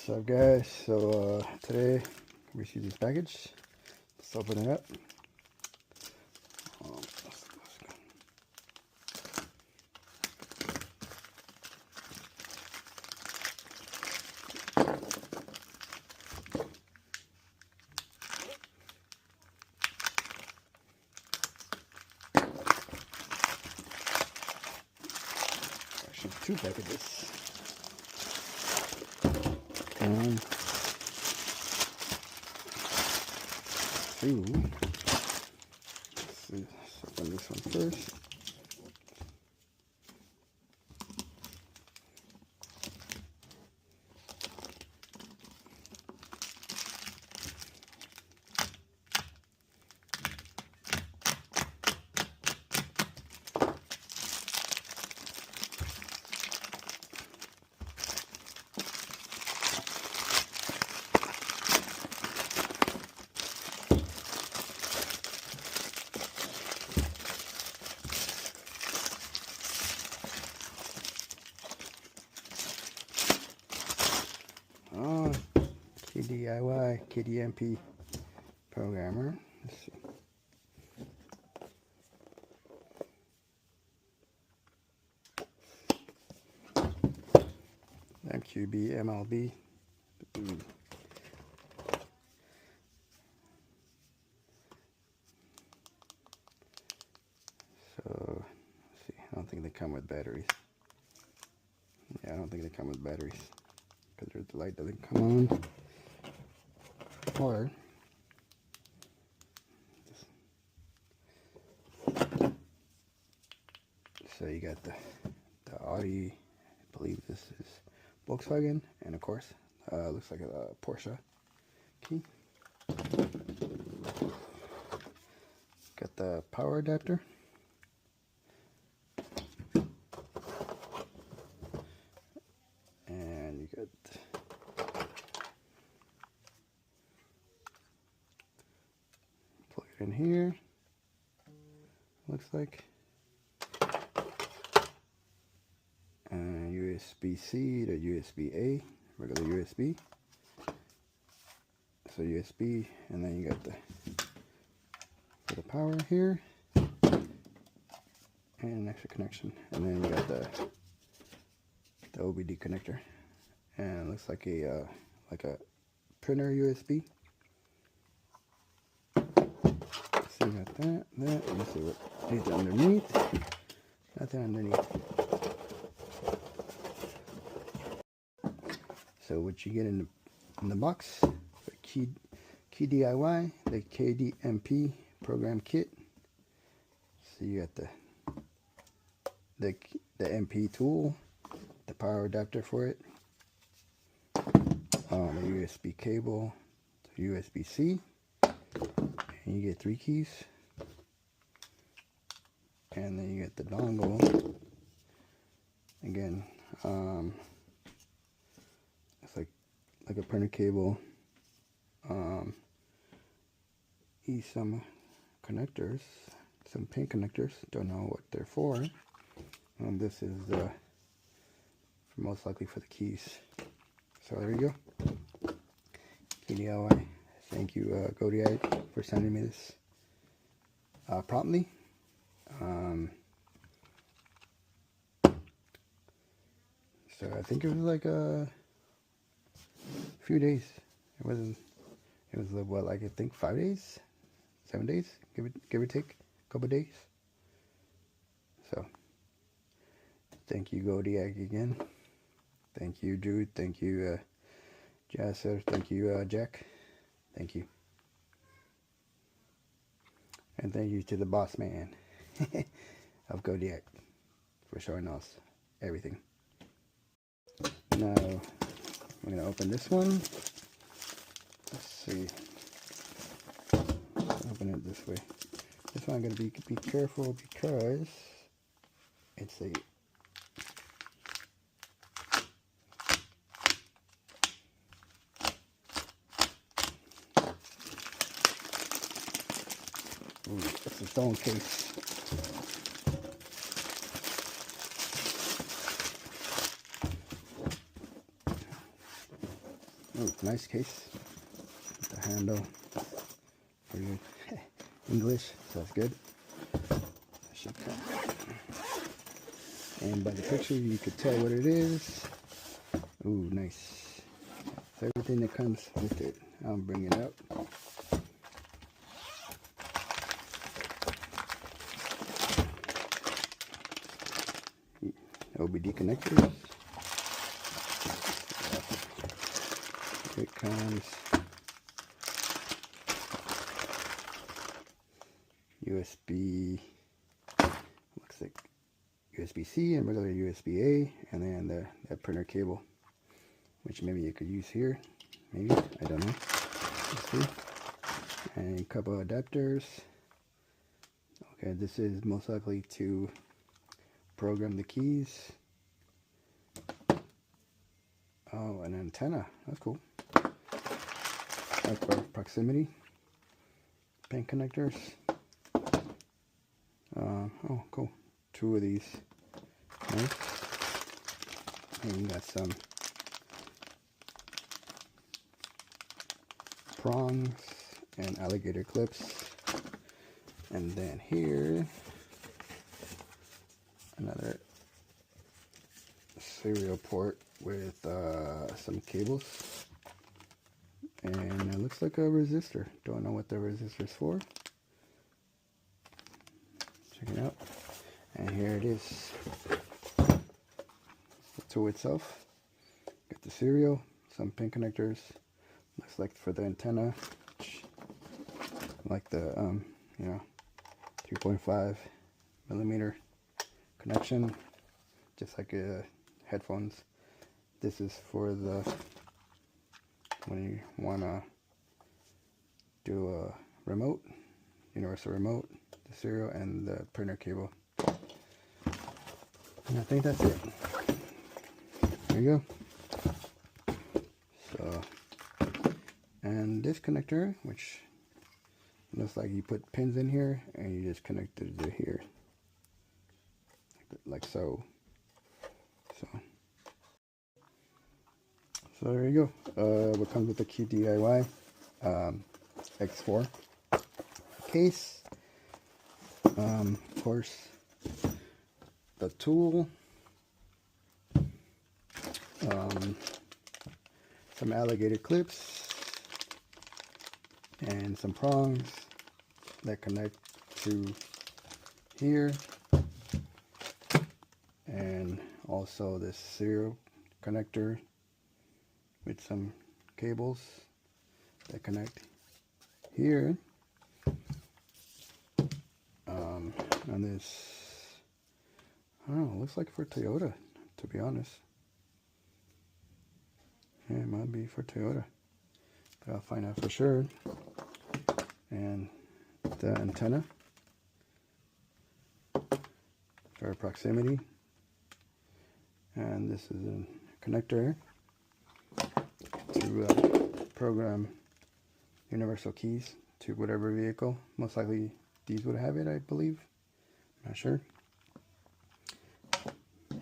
What's up, guys? So today we received this package. Let's open it up. Actually, two packages. One, two. Let's see. Let's open this one first. Oh, KDIY, KDMP programmer. Let's see. MQB, MLB. So, let's see. I don't think they come with batteries. Yeah, I don't think they come with batteries. Because the light doesn't come on. Or so you got the Audi, I believe this is Volkswagen, and of course looks like a Porsche key. Got the power adapter. And you got plug it in here, looks like, and USB-C to USB-A, regular USB. So USB, and then you got for the power here, and an extra connection, and then you got the OBD connector, and it looks like a printer USB. So you got that. Let me see what is underneath. Nothing underneath. So what you get in the box, the Keydiy, the KDMP program kit. So you got the MP tool, the power adapter for it, the USB cable to USB-C, and you get 3 keys, and then you get the dongle. Again, it's like a printer cable. Some connectors, some pin connectors. Don't know what they're for. This is most likely for the keys. So there you go. KDIY. Thank you, Keydiy, for sending me this promptly. So I think it was like a few days. It was what, like I think 5 days, 7 days, give or take a couple days. So thank you, Keydiy, again. Thank you, Jude. Thank you, Yaser. Thank you, Jack. Thank you. And thank you to the boss man of Keydiy for showing us everything. Now, I'm going to open this one. Let's see. Open it this way. This one I'm going to be careful because it's a it's a stone case. Oh, nice case. The handle for your English, so that's good. That should come. And by the picture, you could tell what it is. Ooh, nice. So everything that comes with it. I'll bring it out. OBD connectors. Here it comes. USB. Looks like USB-C and regular USB-A, and then the printer cable, which maybe you could use here. Maybe, I don't know. Let's see. And a couple of adapters. Okay, this is most likely to program the keys. Oh, an antenna. That's cool. That's for proximity. Pin connectors. Oh, cool. Two of these. Nice. And you got some prongs and alligator clips. And then here, another serial port with some cables. And it looks like a resistor. Don't know what the resistor is for. Check it out. And here it is. The tool itself. Got the serial, some pin connectors. Looks like for the antenna. Like the 3.5 millimeter connection, just like headphones. This is for the when you wanna do a remote, universal remote, the serial, and the printer cable. And I think that's it. There you go. So, and this connector, which looks like you put pins in here and you just connect it to here, like so. So there you go. What comes with the Keydiy X4 case. Of course, the tool, some alligator clips, and some prongs that connect to here, and also this serial connector with some cables that connect here. And this, I don't know, looks like for Toyota, to be honest. Yeah, it might be for Toyota, but I'll find out for sure. And the antenna for proximity, and this is a connector to program universal keys to whatever vehicle. Most likely these would have it, I believe. Not sure,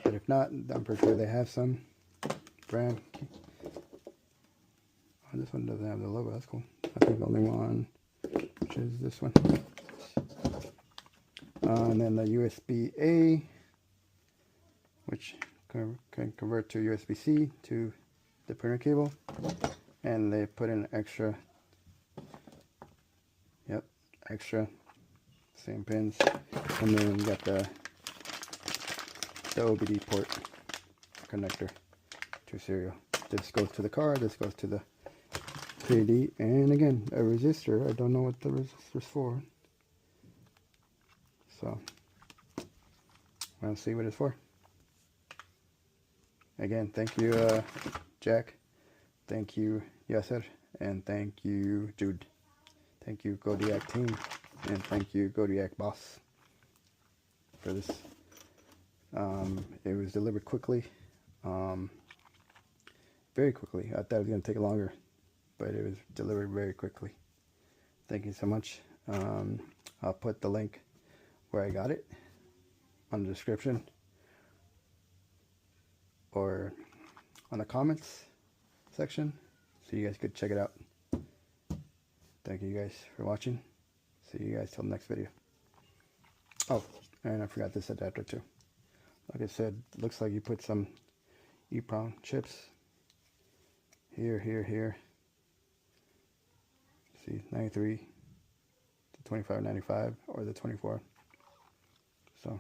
but if not, I'm pretty sure they have some brand. Oh, this one doesn't have the logo. That's cool. I think the only one, which is this one. And then the USB-A, which can convert to USB-C to the printer cable, and they put in extra, same pins, and then you got the OBD port connector to serial. This goes to the car, this goes to the KD, and again, a resistor. I don't know what the resistor's for, so I'll see what it's for. Again, thank you, Jack. Thank you, Yaser, and thank you, Jude. Thank you, Keydiy team, and thank you, Keydiy boss, for this. It was delivered quickly, very quickly. I thought it was going to take longer, but it was delivered very quickly. Thank you so much. I'll put the link where I got it on the description or on the comments section, so you guys could check it out. Thank you guys for watching. See you guys till the next video. Oh, and I forgot this adapter too. Like I said, looks like you put some EEPROM chips here, here, here. See, 93 to 2595 or the 24. So